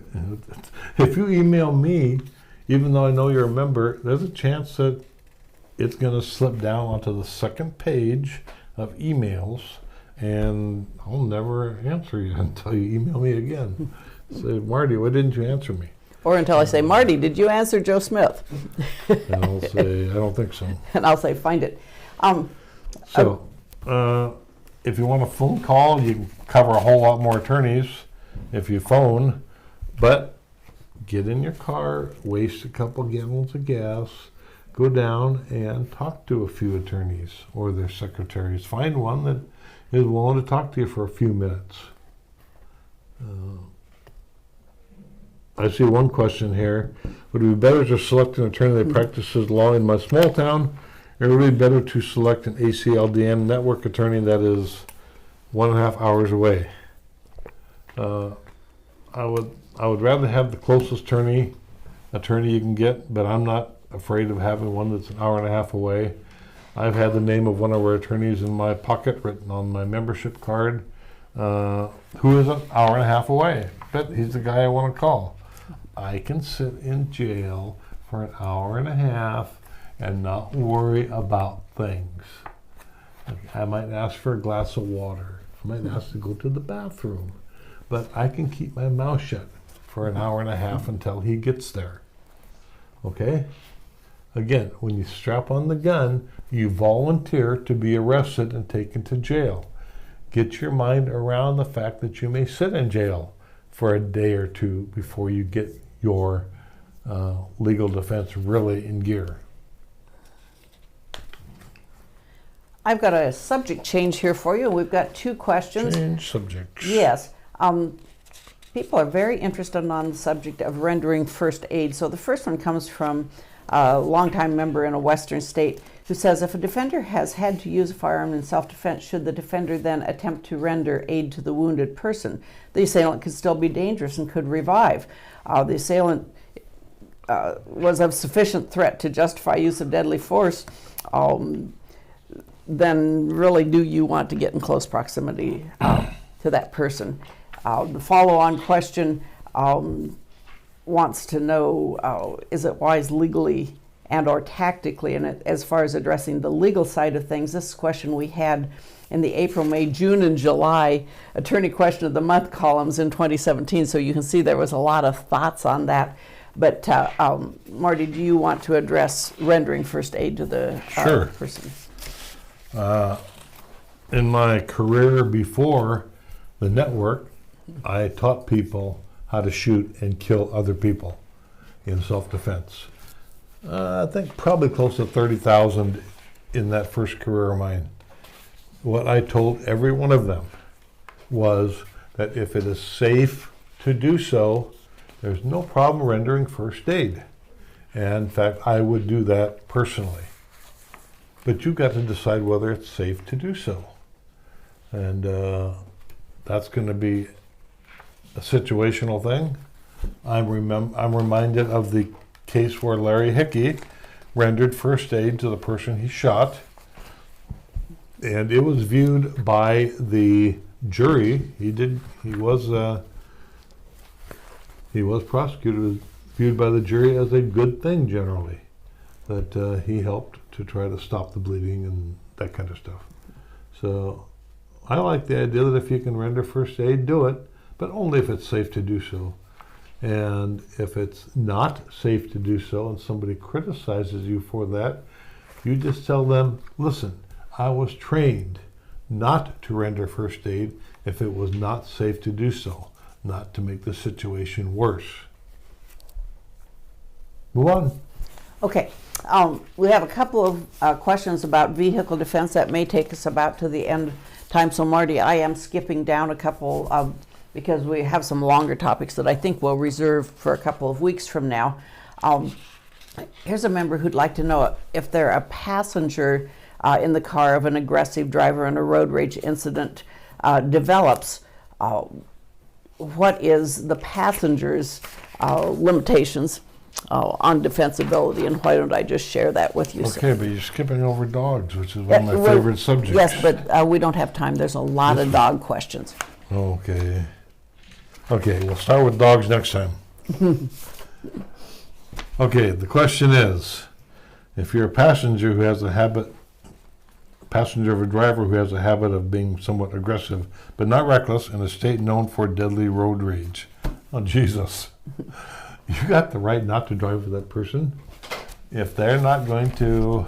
If you email me, even though I know you're a member, there's a chance that it's going to slip down onto the second page of emails, and I'll never answer you until you email me again. Say, Marty, why didn't you answer me? Or until I say, Marty, did you answer Joe Smith? And I'll say, I don't think so. And I'll say, find it. If you want a phone call, you can cover a whole lot more attorneys if you phone, but get in your car, waste a couple gallons of gas, go down and talk to a few attorneys or their secretaries. Find one that is willing to talk to you for a few minutes. I see one question here. Would it be better to select an attorney that practices law in my small town, or would it be better to select an ACLDN network attorney that is 1.5 hours away? I would rather have the closest attorney you can get, but I'm not afraid of having one that's 1.5 hours away. I've had the name of one of our attorneys in my pocket written on my membership card, who is 1.5 hours away, but he's the guy I want to call. I can sit in jail for 1.5 hours and not worry about things. I might ask for a glass of water. I might ask to go to the bathroom, but I can keep my mouth shut for 1.5 hours until he gets there. Okay? Again, when you strap on the gun, you volunteer to be arrested and taken to jail. Get your mind around the fact that you may sit in jail for a day or two before you get your legal defense really in gear. I've got a subject change here for you. We've got 2 questions. Change subjects. Yes. People are very interested on the subject of rendering first aid. So the first one comes from a longtime member in a western state who says, if a defender has had to use a firearm in self-defense, should the defender then attempt to render aid to the wounded person? The assailant could still be dangerous and could revive. The assailant was of sufficient threat to justify use of deadly force. Then really do you want to get in close proximity to that person? The follow-on question wants to know, is it wise legally and or tactically, and as far as addressing the legal side of things, this question we had in the April, May, June, and July Attorney Question of the Month columns in 2017, so you can see there was a lot of thoughts on that. But Marty, do you want to address rendering first aid to the person? In my career before the network, I taught people how to shoot and kill other people in self-defense. I think probably close to 30,000 in that first career of mine. What I told every one of them was that if it is safe to do so, there's no problem rendering first aid. And in fact, I would do that personally. But you've got to decide whether it's safe to do so. And that's going to be a situational thing. I'm reminded of the case where Larry Hickey rendered first aid to the person he shot, and it was viewed by the jury. He was prosecuted, viewed by the jury as a good thing generally, that he helped to try to stop the bleeding and that kind of stuff. So I like the idea that if you can render first aid, do it, but only if it's safe to do so. And if it's not safe to do so and somebody criticizes you for that, you just tell them, listen, I was trained not to render first aid if it was not safe to do so, not to make the situation worse. Move on. Okay. We have a couple of questions about vehicle defense that may take us about to the end time. So Marty, I am skipping down a couple because we have some longer topics that I think we'll reserve for a couple of weeks from now. Here's a member who'd like to know if they're a passenger in the car of an aggressive driver and a road rage incident develops. What is the passenger's limitations on defensibility, and why don't I just share that with you? Okay, but you're skipping over dogs, which is one of my favorite subjects. Yes, but we don't have time. There's a lot of dog questions. Okay. Okay, we'll start with dogs next time. Okay, the question is, if you're a passenger of a driver who has a habit of being somewhat aggressive, but not reckless, in a state known for deadly road rage. Oh, Jesus. You got the right not to drive with that person. If they're not going to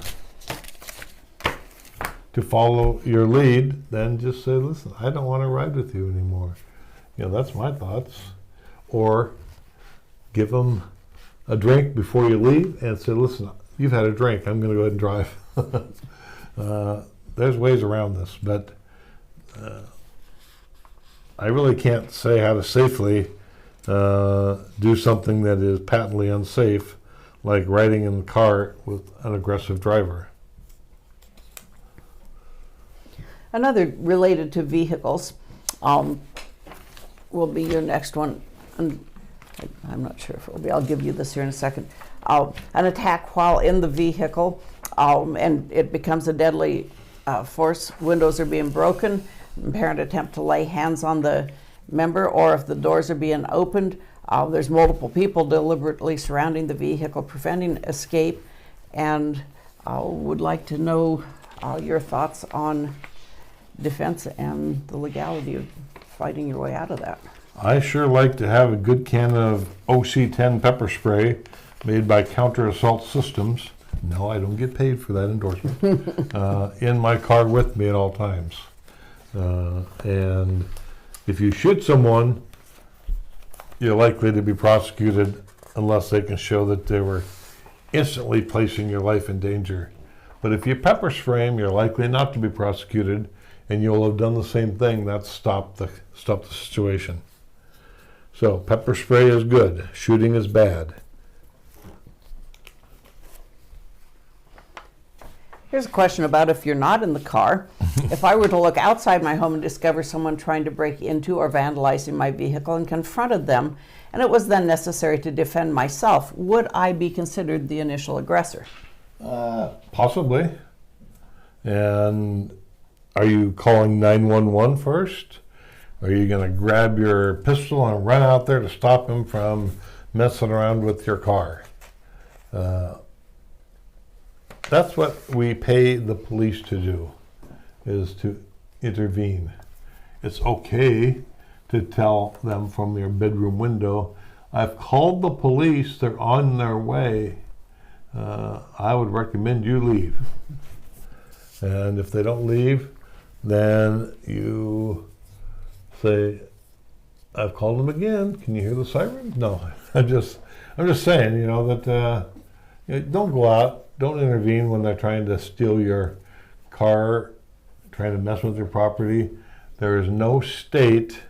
follow your lead, then just say, listen, I don't want to ride with you anymore. That's my thoughts. Or give them a drink before you leave and say, listen, you've had a drink. I'm going to go ahead and drive. There's ways around this, but I really can't say how to safely do something that is patently unsafe, like riding in the car with an aggressive driver. Another related to vehicles will be your next one. And I'm not sure if it will be. I'll give you this here in a second. An attack while in the vehicle, and it becomes a deadly force. Windows are being broken. Apparent attempt to lay hands on the member, or if the doors are being opened, there's multiple people deliberately surrounding the vehicle, preventing escape, and would like to know your thoughts on defense and the legality of fighting your way out of that. I sure like to have a good can of OC-10 pepper spray made by Counter Assault Systems. No, I don't get paid for that endorsement. In my car with me at all times. And if you shoot someone, you're likely to be prosecuted unless they can show that they were instantly placing your life in danger. But if you pepper spray them, you're likely not to be prosecuted, and you'll have done the same thing. That's stop the situation. So pepper spray is good. Shooting is bad. Here's a question about if you're not in the car. If I were to look outside my home and discover someone trying to break into or vandalizing my vehicle and confronted them, and it was then necessary to defend myself, would I be considered the initial aggressor? Possibly. And are you calling 911 first? Are you going to grab your pistol and run out there to stop him from messing around with your car? That's what we pay the police to do, is to intervene. It's okay to tell them from your bedroom window, I've called the police, they're on their way. I would recommend you leave. And if they don't leave, then you say, I've called them again. Can you hear the siren? No, I'm just saying, that don't go out. Don't intervene when they're trying to steal your car, trying to mess with your property. There is no state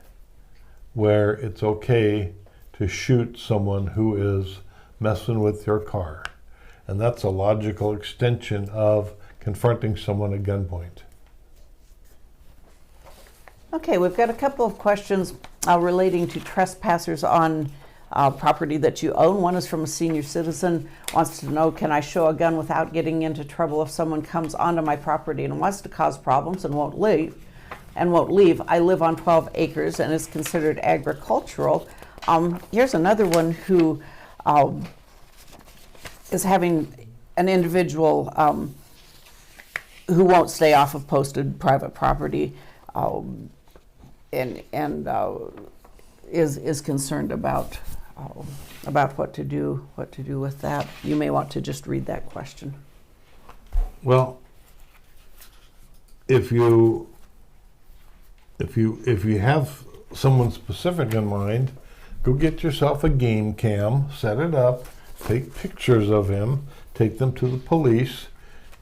where it's okay to shoot someone who is messing with your car. And that's a logical extension of confronting someone at gunpoint. Okay, we've got a couple of questions relating to trespassers on property that you own. One is from a senior citizen, wants to know, can I show a gun without getting into trouble if someone comes onto my property and wants to cause problems and won't leave? I live on 12 acres and is considered agricultural. Here's another one who is having an individual who won't stay off of posted private property and is concerned about about what to do with that. You may want to just read that question. Well, if you have someone specific in mind, go get yourself a game cam, set it up, take pictures of him, take them to the police,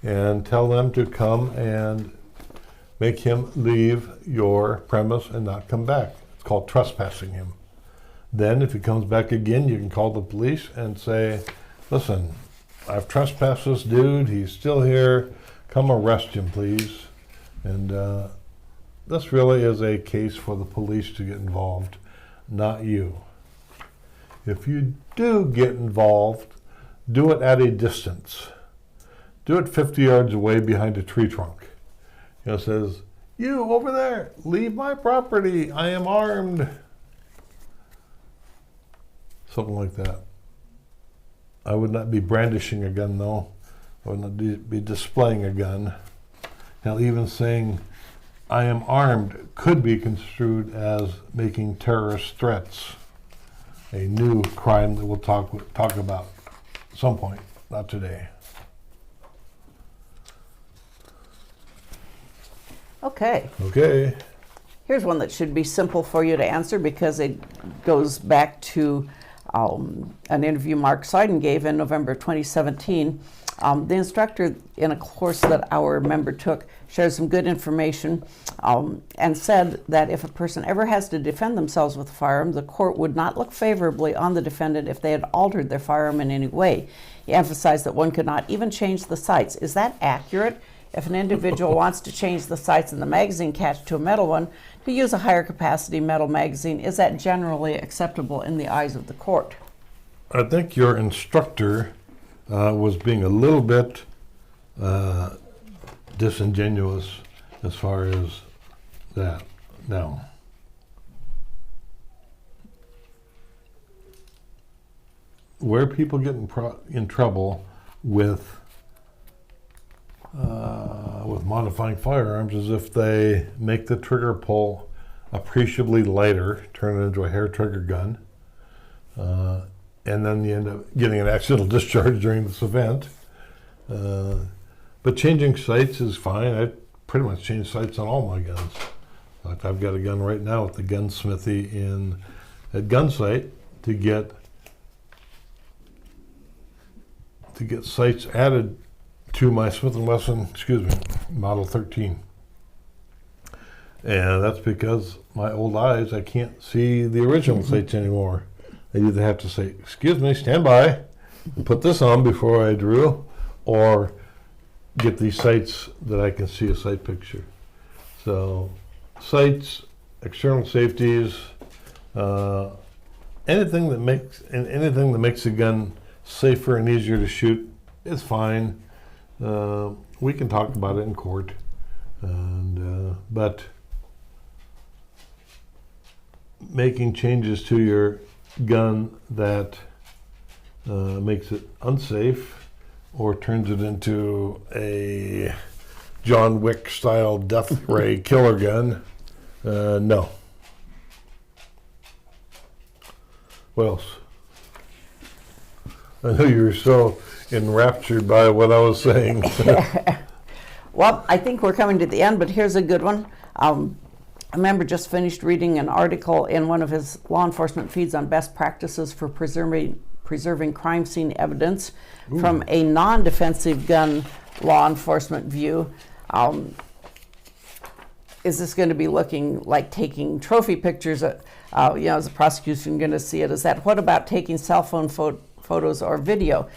and tell them to come and make him leave your premise and not come back. It's called trespassing him. Then if he comes back again, you can call the police and say, listen, I've trespassed this dude, he's still here, come arrest him please. And this really is a case for the police to get involved, not you. If you do get involved, do it at a distance. Do it 50 yards away behind a tree trunk. It says, you over there, leave my property, I am armed. Something like that. I would not be brandishing a gun though. I would not be displaying a gun. Now even saying I am armed could be construed as making terrorist threats. A new crime that we'll talk about at some point, not today. Okay. Okay. Here's one that should be simple for you to answer because it goes back to an interview Mark Seiden gave in November 2017. The instructor in a course that our member took shared some good information and said that if a person ever has to defend themselves with a firearm, the court would not look favorably on the defendant if they had altered their firearm in any way. He emphasized that one could not even change the sights. Is that accurate? If an individual wants to change the sights in the magazine catch to a metal one, to use a higher capacity metal magazine, is that generally acceptable in the eyes of the court? I think your instructor was being a little bit disingenuous as far as that. Now, where people get in trouble with modifying firearms is if they make the trigger pull appreciably lighter, turn it into a hair trigger gun, and then you end up getting an accidental discharge during this event. But changing sights is fine. I pretty much change sights on all my guns. In fact, I've got a gun right now at the gunsmithy at Gunsight to get sights added to my Smith & Wesson, Model 13. And that's because my old eyes, I can't see the original sights anymore. I either have to say, excuse me, stand by, put this on before I drew, or get these sights that I can see a sight picture. So sights, external safeties, anything that makes the gun safer and easier to shoot is fine. We can talk about it in court, but making changes to your gun that makes it unsafe or turns it into a John Wick style death ray killer gun, no. What else? I know you were so enraptured by what I was saying. Well, I think we're coming to the end, but here's a good one. A member just finished reading an article in one of his law enforcement feeds on best practices for preserving crime scene evidence. Ooh. From a non-defensive gun law enforcement view. Is this going to be looking like taking trophy pictures? Is the prosecution going to see it as that? What about taking cell phone photos or video?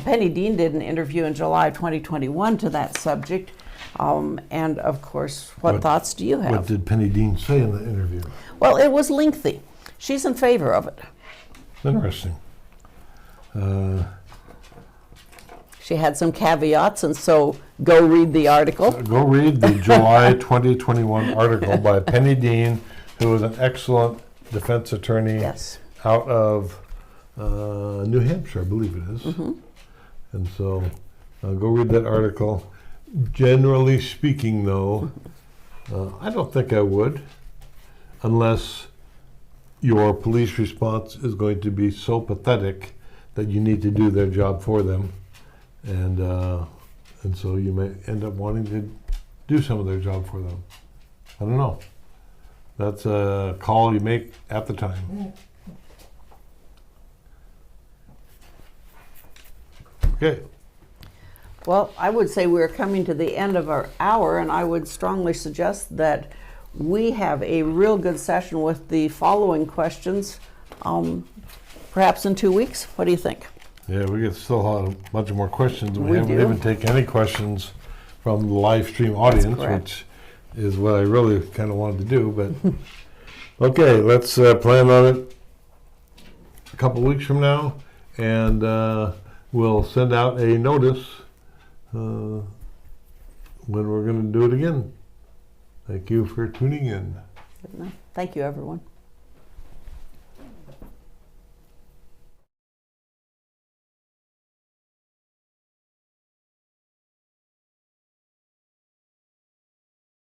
Penny Dean did an interview in July 2021 to that subject. And of course, what thoughts do you have? What did Penny Dean say in the interview? Well, it was lengthy. She's in favor of it. Interesting. She had some caveats, and so go read the article. Go read the July 2021 article by Penny Dean, who is an excellent defense attorney out of New Hampshire, I believe it is. Mm-hmm. And so go read that article. Generally speaking, though, I don't think I would, unless your police response is going to be so pathetic that you need to do their job for them, and so you may end up wanting to do some of their job for them. I don't know. That's a call you make at the time. Okay. Well, I would say we're coming to the end of our hour, and I would strongly suggest that we have a real good session with the following questions, perhaps in 2 weeks. What do you think? Yeah, we could still have a bunch more questions. We haven't do. even taken any questions from the live stream audience, correct. which is what I really kind of wanted to do. But okay, let's plan on it a couple weeks from now, and we'll send out a notice when we're going to do it again. Thank you for tuning in. Thank you, everyone.